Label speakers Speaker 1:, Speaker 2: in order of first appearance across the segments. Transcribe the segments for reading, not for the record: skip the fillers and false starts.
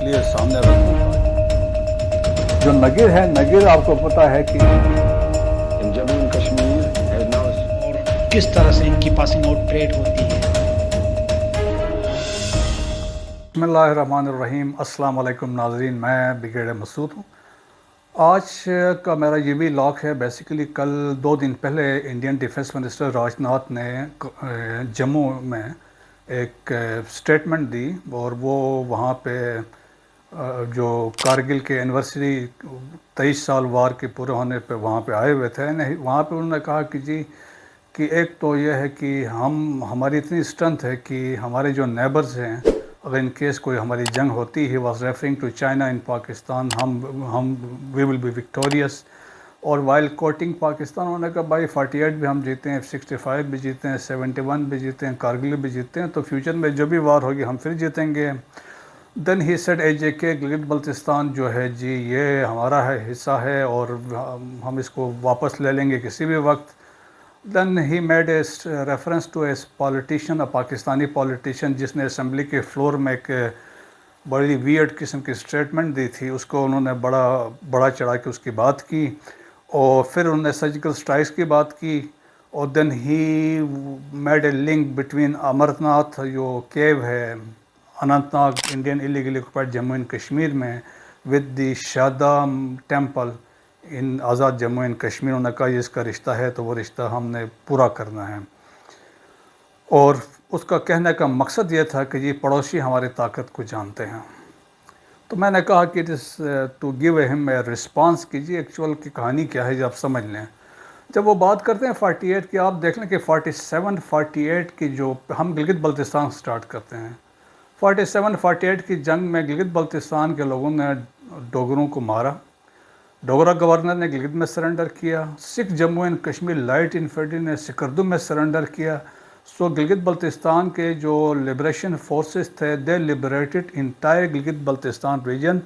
Speaker 1: لیے سامنے رکھوں گا. جو نگر ہے، نگر آپ کو پتا ہے کہ
Speaker 2: جموں اینڈ کشمیر اور
Speaker 3: کس طرح سے ان کی پاسنگ آؤٹ پریڈ ہوتی ہے.
Speaker 1: بسم اللہ الرحمن الرحیم. السلام علیکم ناظرین، میں بگیڑ مسعود ہوں. آج کا میرا یہ بھی لاک ہے. بیسیکلی کل 2 دن پہلے Indian defence minister Raj Nath نے جموں میں ایک سٹیٹمنٹ دی، اور وہ وہاں پہ جو کارگل کے اینیورسری 23 سال وار کے پورے ہونے پہ وہاں پہ آئے ہوئے تھے. وہاں پہ انہوں نے کہا کہ جی کہ ایک تو یہ ہے کہ ہماری اتنی اسٹرینتھ ہے کہ ہمارے جو نیبرز ہیں، اگر ان کیس کوئی ہماری جنگ ہوتی، he was referring to China in Pakistan, ہم وی ول بی وکٹوریس. اور وائل کوٹنگ پاکستان، انہوں نے کہا بھائی 48 بھی ہم جیتے ہیں، 65 بھی جیتے ہیں، 71 بھی جیتے ہیں، کارگل بھی جیتے ہیں، تو فیوچر میں جو بھی وار ہوگی ہم پھر جیتیں گے. Then he said AJK Gilgit Baltistan جو ہے جی یہ ہمارا حصہ ہے اور ہم اس کو واپس لے لیں گے کسی بھی وقت. Then he made a reference to a politician, Pakistani politician, جس نے اسمبلی کے فلور میں ایک بڑی ویئرڈ قسم کی اسٹیٹمنٹ دی تھی. اس کو انہوں نے بڑا چڑھا کے اس کی بات کی، اور پھر انہوں نے سرجیکل اسٹرائکس کی بات کی. اور then he made a link between Amarnath جو کیو ہے Anantnag Indian illegally occupied Jammu and Kashmir میں، with the Sharda temple in Azad Jammu and Kashmir. انہوں نے کہا یہ اس کا رشتہ ہے تو وہ رشتہ ہم نے پورا کرنا ہے. اور اس کا کہنے کا مقصد یہ تھا کہ یہ پڑوسی ہماری طاقت کو جانتے ہیں. تو میں نے کہا کہ اٹ از ٹو گیو ہم اے رسپانس کیجیے ایکچوئل کی کہانی کیا ہے، جب سمجھ لیں. جب وہ بات کرتے ہیں 48 کی، آپ دیکھ لیں کہ 47-48 کی جو ہم گلگت بلتستان سٹارٹ کرتے ہیں، 47-48 کی جنگ میں گلگت بلتستان کے لوگوں نے ڈوگروں کو مارا. ڈوگرا گورنر نے گلگت میں سرنڈر کیا. Sikh Jammu and Kashmir light infantry نے سکردو میں سرنڈر کیا. سو گلگت بلتستان کے جو لبریشن فورسز تھے، they liberated entire Gilgit Baltistan region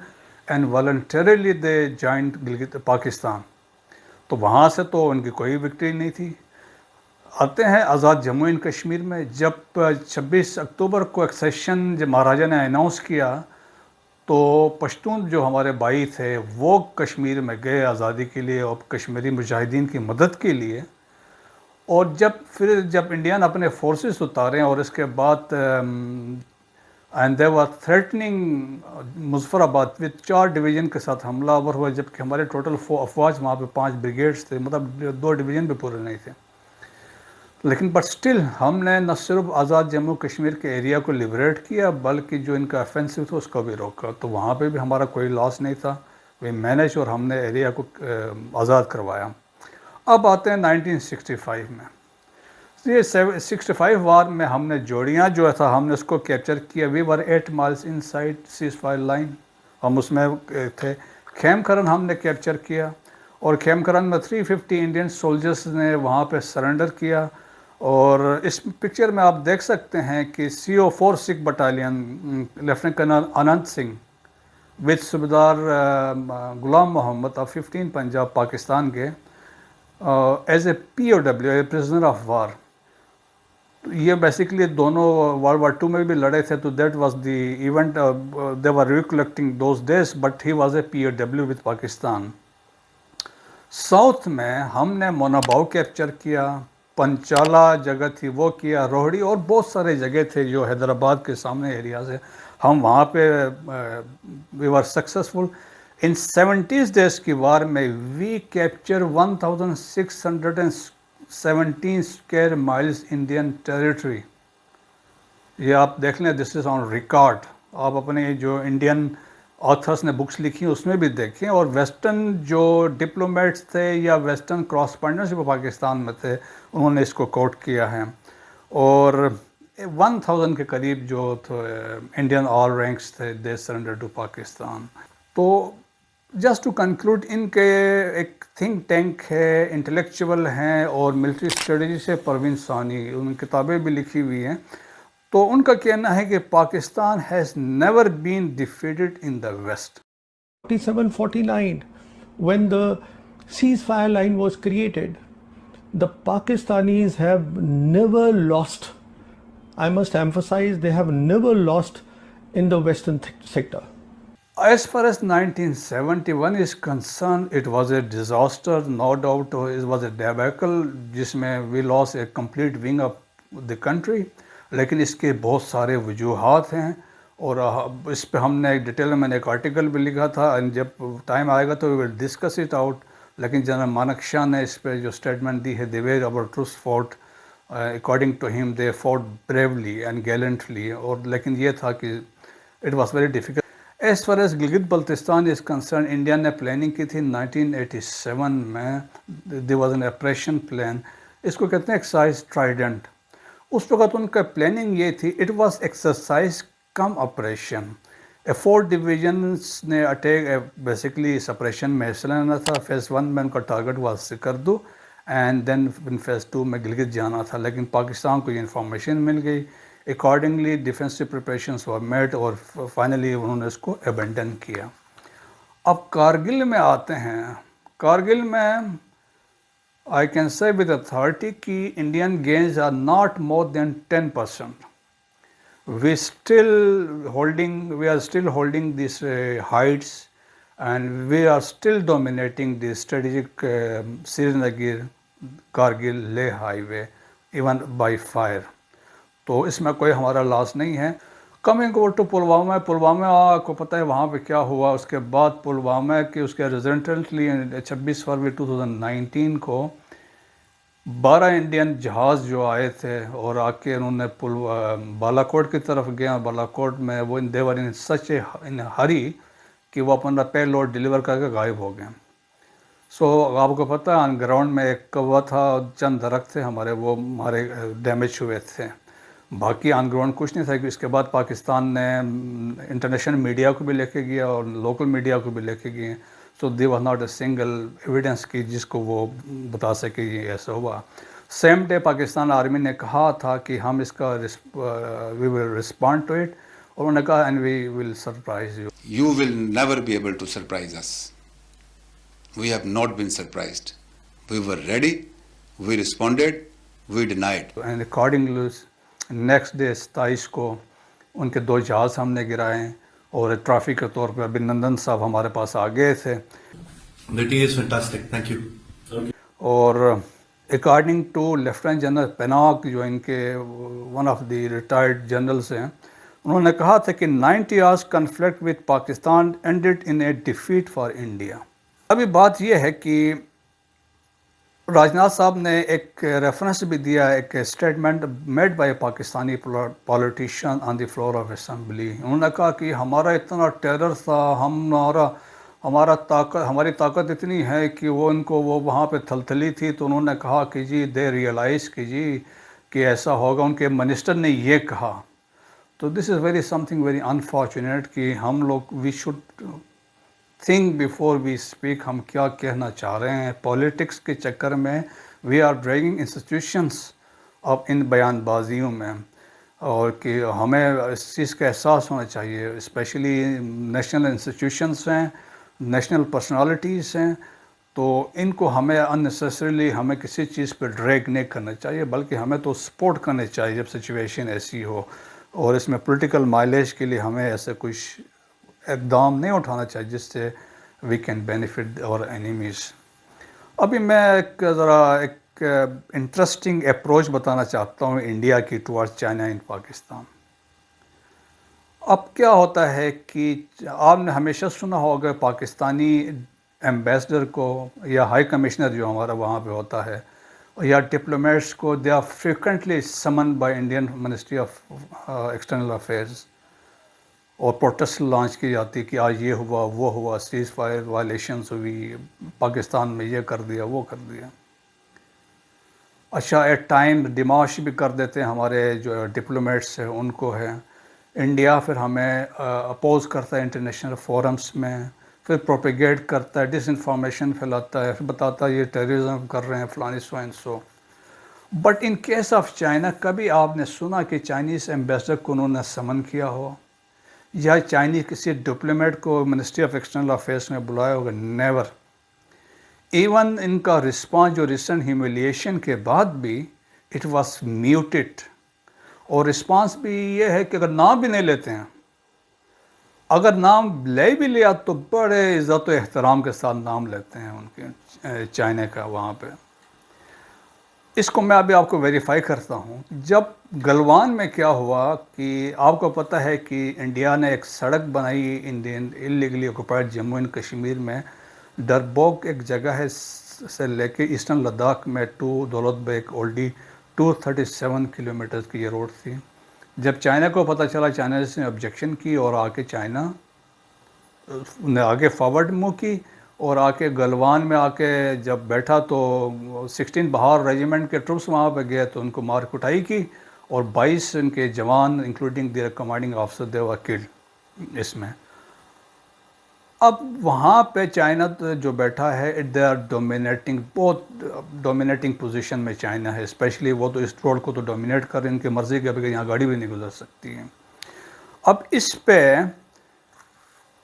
Speaker 1: and voluntarily they joined Gilgit Pakistan. تو وہاں سے تو ان کی کوئی وکٹری نہیں تھی. آتے ہیں آزاد جموں اینڈ کشمیر میں. جب 26 اکتوبر کو ایکسیشن جب مہاراجا نے اناؤنس کیا، تو پشتون جو ہمارے بھائی تھے وہ کشمیر میں گئے آزادی کے لیے اور کشمیری مجاہدین کی مدد کے لیے. اور جب انڈین اپنے فورسز اتارے اور اس کے بعد and they were threatening Muzaffar آباد وتھ 4 ڈویژن کے ساتھ حملہ آور ہوا، جبکہ ہمارے ٹوٹل افواج وہاں پہ 5 بریگیڈز تھے، مطلب 2 ڈویژن بھی پورے نہیں تھے. لیکن بٹ سٹل ہم نے نہ صرف آزاد جموں کشمیر کے ایریا کو لبریٹ کیا، بلکہ جو ان کا افینسو تھا اس کو بھی روکا. تو وہاں پہ بھی ہمارا کوئی لاس نہیں تھا، وی مینیج، اور ہم نے ایریا کو آزاد کروایا. اب آتے ہیں 1965 میں. یہ 65 وار میں ہم نے جوڑیاں جو تھا ہم نے اس کو کیپچر کیا. We were 8 miles inside ceasefire line, ہم اس میں تھے. خیم کرن ہم نے کیپچر کیا، اور خیم کرن میں 350 انڈین سولجرز نے وہاں پہ سرنڈر کیا. اور اس پکچر میں آپ دیکھ سکتے ہیں کہ CO4 Sikh battalion lieutenant colonel Anant Singh with subedar Ghulam Mohammad of 15 Punjab Pakistan کے as a POW، a prisoner of war. یہ بیسیکلی دونوں World War II میں بھی لڑے تھے. تو that was the event they were recollecting those days, but he was a POW with Pakistan. South میں ہم نے موناباؤ کیپچر کیا، پنچالہ جگہ تھی وہ کیا، روہڑی، اور بہت سارے جگہ تھے جو حیدرآباد کے سامنے ایریاز ہے. ہم وہاں پہ وی ور سکسیزفل. ان 70 ڈیز کی وار میں we capture 1617 square miles Indian territory. یہ آپ دیکھ لیں، دس از آن ریکارڈ. آپ اپنے جو انڈین آتھرس نے بکس لکھی اس میں بھی دیکھیں، اور ویسٹرن جو ڈپلومیٹس تھے یا ویسٹرن کراسپونڈنٹس جو پاکستان میں تھے انہوں نے اس کو کوٹ کیا ہے. اور 1000 کے قریب جو انڈین آل رینکس تھے دے سرنڈر ٹو پاکستان. تو جسٹ ٹو کنکلوڈ، ان کے ایک تھنک ٹینک ہے، انٹلیکچول ہیں، اور ملٹری اسٹریٹجی سے پروین سانی ان کتابیں بھی لکھی ہوئی ہیں. تو ان کا کہنا ہے کہ Pakistan has never been defeated in the west.
Speaker 4: 47-49 when the ceasefire line was created, the Pakistanis have never lost, I must emphasize, they have never lost in the western sector.
Speaker 1: As far as 1971 is concerned, it was a disaster, no doubt. It was a debacle جس میں we lost a complete wing of the country. لیکن اس کے بہت سارے وجوہات ہیں اور اس پہ ہم نے ایک ڈیٹیل میں نے ایک آرٹیکل بھی لکھا تھا، جب ٹائم آئے گا تو we will discuss it out. لیکن جنرل مانک شاہ نے اس پہ جو اسٹیٹمنٹ دی ہے the way our troops fought, according to him they fought bravely and gallantly. اور لیکن یہ تھا کہ it was very difficult. As far as Gilgit Baltistan is concerned, India نے پلاننگ کی تھی 1987 میں. there was an operation plan. اس کو کہتے ہیں ایکسرسائز ٹرائیڈنٹ. اس وقت ان کا پلاننگ یہ تھی, it was exercise cum operation. 4 divisions نے اٹیک بیسیکلی اس آپریشن میں حصہ لینا تھا. فیز 1 میں ان کا target was Skardu and then in phase 2 میں گلگت جانا تھا. لیکن پاکستان کو یہ انفارمیشن مل گئی. Accordingly defensive preparations were made اور فائنلی انہوں نے اس کو ابینڈن کیا. اب کارگل میں آتے ہیں. کارگل میں I can say with authority کہ Indian gains are not more than 10%. We are still holding these heights and we are still dominating the strategic Srinagar, Kargil, Leh highway even by fire. تو اس میں کوئی ہمارا loss نہیں ہے. Coming over to Pulwama. Pulwama آپ کو پتہ ہے وہاں پہ کیا ہوا. اس کے بعد پلوامہ کے اس کے ریزلٹنٹلی 26 فروری 2019 کو 12 انڈین جہاز جو آئے تھے اور آ کے انہوں نے بالا کوٹ کی طرف گئے. اور بالا کوٹ میں وہ دیور ان سچ اے ہری کہ وہ اپنا پے لوڈ ڈیلیور کر کے غائب ہو گئے. سو آپ کو پتہ ہے آن گراؤنڈ میں ایک کوا تھا, چند درخت تھے ہمارے, وہ ہمارے ڈیمیج ہوئے تھے. باقی آن گراؤنڈ کچھ نہیں تھا. کہ اس کے بعد پاکستان نے انٹرنیشنل میڈیا کو بھی لے کے گیا اور لوکل میڈیا کو بھی لے کے گئے. So there was not a single evidence کی جس کو وہ بتا سکے یہ ایسا ہوا. سیم ڈے پاکستان آرمی نے کہا تھا کہ ہم اس کا we will respond to it, اور انہوں نے کہا and we will surprise you.
Speaker 5: You will never be able to surprise us. We have not been surprised. We were ready, we responded, we denied.
Speaker 1: And accordingly next day 27 کو ان کے 2 جہاز ہم نے گرائے اور ٹرافی کے طور پہ ابھینندن صاحب ہمارے پاس آ گئے تھے.
Speaker 6: Meeting is fantastic. Thank you.
Speaker 1: اور اکارڈنگ ٹو لیفٹیننٹ جنرل پیناک جو ان کے one of the retired generals ہیں, انہوں نے کہا تھا کہ 90 hours conflict with Pakistan ended in a defeat for India. ابھی بات یہ ہے کہ راجناتھ صاحب نے ایک ریفرنس بھی دیا, ایک statement made by Pakistani politician on the floor of assembly. انہوں نے کہا کہ ہمارا اتنا ٹیرر تھا, ہماری طاقت اتنی ہے کہ وہ ان کو وہ وہاں پہ تھلتھلی تھی. تو انہوں نے کہا کہ جی دے ریئلائز کہ جی کہ ایسا ہوگا. ان کے منسٹر نے یہ کہا. تو دس is very some thing very unfortunate کہ ہم لوگ we should think before we speak. ہم کیا کہنا چاہ رہے ہیں. پولیٹکس کے چکر میں وی آر ڈریگنگ انسٹیٹیوشنس اب ان بیان بازیوں میں, اور کہ ہمیں اس چیز کا احساس ہونا چاہیے. اسپیشلی نیشنل انسٹیٹیوشنس ہیں, نیشنل پرسنالٹیز ہیں, تو ان کو ہمیں اننیسیسریلی ہمیں کسی چیز پہ ڈریگ نہیں کرنا چاہیے, بلکہ ہمیں تو سپورٹ کرنے چاہیے جب سچویشن ایسی ہو. اور اس میں پولیٹیکل مائلیج کے لیے ہمیں ایسے کچھ اقدام نہیں اٹھانا چاہیے جس سے وی کین بینیفٹ اور اینیمیز. ابھی میں ایک انٹرسٹنگ اپروچ بتانا چاہتا ہوں انڈیا کی ٹورڈ چائنا ان پاکستان. اب کیا ہوتا ہے کہ آپ نے ہمیشہ سنا ہوگا پاکستانی ایمبیسڈر کو یا ہائی کمشنر جو ہمارا وہاں پہ ہوتا ہے یا ڈپلومیٹس کو, دے آر فریکوینٹلی سمن by Indian ministry of external affairs, اور پروٹیسٹ لانچ کی جاتی کہ آج یہ ہوا وہ ہوا, سیز فائر وائلیشنز ہوئی, پاکستان میں یہ کر دیا وہ کر دیا. اچھا ایٹ ٹائم ڈیماش بھی کر دیتے ہیں ہمارے جو ڈپلومیٹس ہیں ان کو ہے. انڈیا پھر ہمیں اپوز کرتا ہے انٹرنیشنل فورمز میں, پھر پروپیگیٹ کرتا ہے, ڈس انفارمیشن پھیلاتا ہے, پھر بتاتا ہے یہ ٹیررزم کر رہے ہیں فلانی so and so. But in case of China کبھی آپ نے سنا کہ چائنیز ایمبیسڈر کو انہوں نے سمن کیا ہو یا چائنیز کسی ڈپلومیٹ کو منسٹری آف ایکسٹرنل افیئرس میں بلایا ہوگا؟ نیور. ایون ان کا رسپانس جو ریسنٹ ہیوملیشن کے بعد بھی اٹ واز میوٹڈ, اور رسپانس بھی یہ ہے کہ اگر نام بھی نہیں لیتے ہیں, اگر نام لے بھی لیا تو بڑے عزت و احترام کے ساتھ نام لیتے ہیں ان کے چائنا کا وہاں پہ. اس کو میں ابھی آپ کو ویریفائی کرتا ہوں. جب گلوان میں کیا ہوا کہ آپ کو پتہ ہے کہ انڈیا نے ایک سڑک بنائی Indian illegally occupied Jammu and Kashmir میں. ڈربوک ایک جگہ ہے سے لے کے ایسٹرن لداخ میں ٹو دولت بیگ اولڈی 237 کلومیٹرز کی یہ روڈ تھی. جب چائنا کو پتہ چلا, چائنا نے آبجیکشن کی اور آ کے چائنا نے آگے فارورڈ موو کی اور آ کے گلوان میں آ کے جب بیٹھا تو 16 بہار ریجیمنٹ کے ٹروپس وہاں پہ گئے تو ان کو مار کٹائی کی اور 22 ان کے جوان including their commanding officer they were killed اس میں. اب وہاں پہ چائنا جو بیٹھا ہے دے آر ڈومینیٹنگ, بہت ڈومینیٹنگ پوزیشن میں چائنا ہے. اسپیشلی وہ تو اس روڈ کو تو ڈومینیٹ کر ان کی مرضی کے بغیر یہاں گاڑی بھی نہیں گزر سکتی ہے. اب اس پہ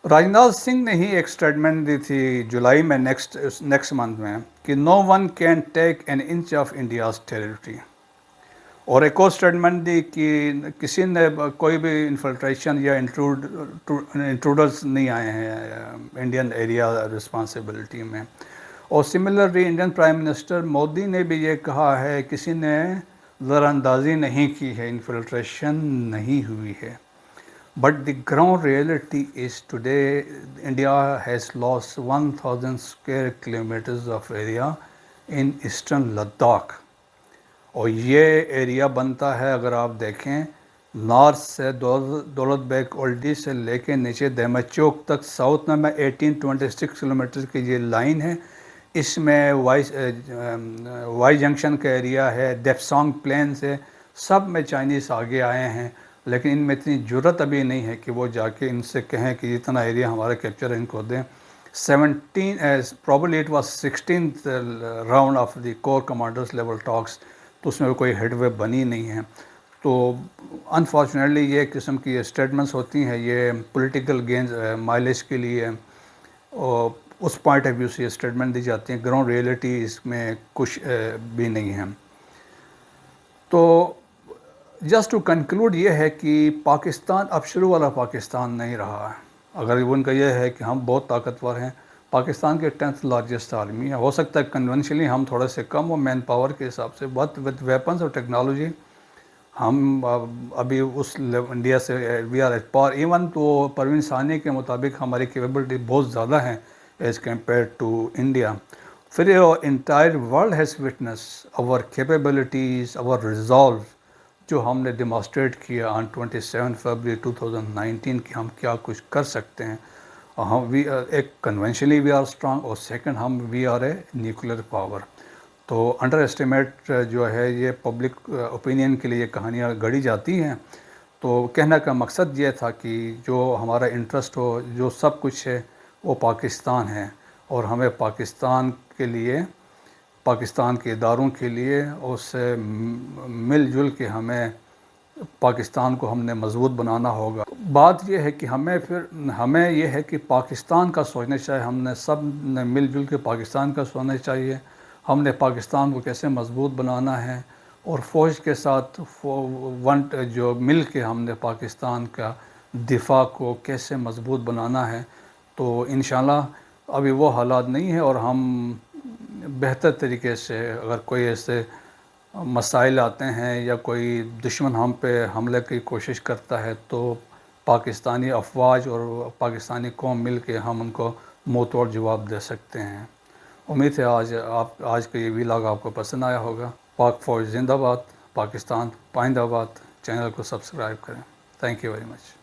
Speaker 1: راجناتھ سنگھ نے ہی ایک اسٹیٹمنٹ دی تھی جولائی میں نیکسٹ منتھ میں کہ no one can take an inch of India's territory. اور ایک اور اسٹیٹمنٹ دی کہ کسی نے کوئی بھی انفلٹریشن یا انٹروڈرز نہیں آئے ہیں انڈین ایریا رسپانسبلٹی میں. اور similarly Indian prime minister Modi نے بھی یہ کہا ہے کسی نے نظر اندازی نہیں کی ہے, انفلٹریشن نہیں ہوئی ہے. But the ground reality is today India has lost 1000 square kilometers of area in eastern Ladakh. اور یہ ایریا بنتا ہے اگر آپ دیکھیں نارتھ سے دولت بیگ اولڈی سے لے کے نیچے دہمت چوک تک, ساؤتھ میں 1826 کلومیٹر کی یہ لائن ہے. اس میں وائی جنکشن کا ایریا ہے, دیپسانگ پلین سے سب میں چائنیز آگے آئے ہیں, لیکن ان میں اتنی جرت ابھی نہیں ہے کہ وہ جا کے ان سے کہیں کہ اتنا ایریا ہمارا کیپچر ان کو دیں. 16th round of the corps commanders level talks, تو اس میں کوئی ہیڈ وے بنی نہیں ہے. تو انفارچونیٹلی یہ قسم کی اسٹیٹمنٹس ہوتی ہیں, یہ پولیٹیکل گینز مائلیج کے لیے اور اس پوائنٹ آف ویو سے یہ اسٹیٹمنٹ دی جاتی ہیں. گراؤنڈ ریئلٹی اس میں کچھ بھی نہیں ہے. تو جسٹ ٹو کنکلوڈ یہ ہے کہ پاکستان اب شروع والا پاکستان نہیں رہا ہے. اگر ان کا یہ ہے کہ ہم بہت طاقتور ہیں, پاکستان کے 10th لارجسٹ آرمی ہے, ہو سکتا ہے کنونشلی ہم تھوڑے سے کم ہو مین پاور کے حساب سے, بٹ وتھ ویپنس اور ٹیکنالوجی ہم ابھی اس انڈیا سے we are at par. Even تو پروین ثانی کے مطابق ہماری کیپیبلٹی بہت زیادہ ہیں ایز کمپیئر ٹو انڈیا. پھر entire world has witness our capabilities, our resolve جو ہم نے ڈیمانسٹریٹ کیا آن 27 فروری 2019 کہ ہم کیا کچھ کر سکتے ہیں. ہم ایک کنونشنلی وی آر اسٹرانگ, اور سیکنڈ ہم we are a nuclear power. تو انڈر اسٹیمیٹ جو ہے یہ پبلک اوپینین کے لیے کہانیاں گڑھی جاتی ہیں. تو کہنے کا مقصد یہ تھا کہ جو ہمارا انٹرسٹ ہو, جو سب کچھ ہے وہ پاکستان ہے, اور ہمیں پاکستان کے لیے, پاکستان کے اداروں کے لیے اس سے مل جل کے ہمیں پاکستان کو ہم نے مضبوط بنانا ہوگا. بات یہ ہے کہ ہمیں یہ ہے کہ پاکستان کا سوچنا چاہیے, ہم نے سب نے مل جل کے پاکستان کا سوچنا چاہیے. ہم نے پاکستان کو کیسے مضبوط بنانا ہے, اور فوج کے ساتھ جو مل کے ہم نے پاکستان کا دفاع کو کیسے مضبوط بنانا ہے. تو انشاءاللہ ابھی وہ حالات نہیں ہیں, اور ہم بہتر طریقے سے اگر کوئی ایسے مسائل آتے ہیں یا کوئی دشمن ہم پہ حملے کی کوشش کرتا ہے تو پاکستانی افواج اور پاکستانی قوم مل کے ہم ان کو منہ توڑ جواب دے سکتے ہیں. امید ہے آج کا یہ ویلاگ آپ کو پسند آیا ہوگا. پاک فوج زندہ باد, پاکستان پائندہ باد. چینل کو سبسکرائب کریں. Thank you very much.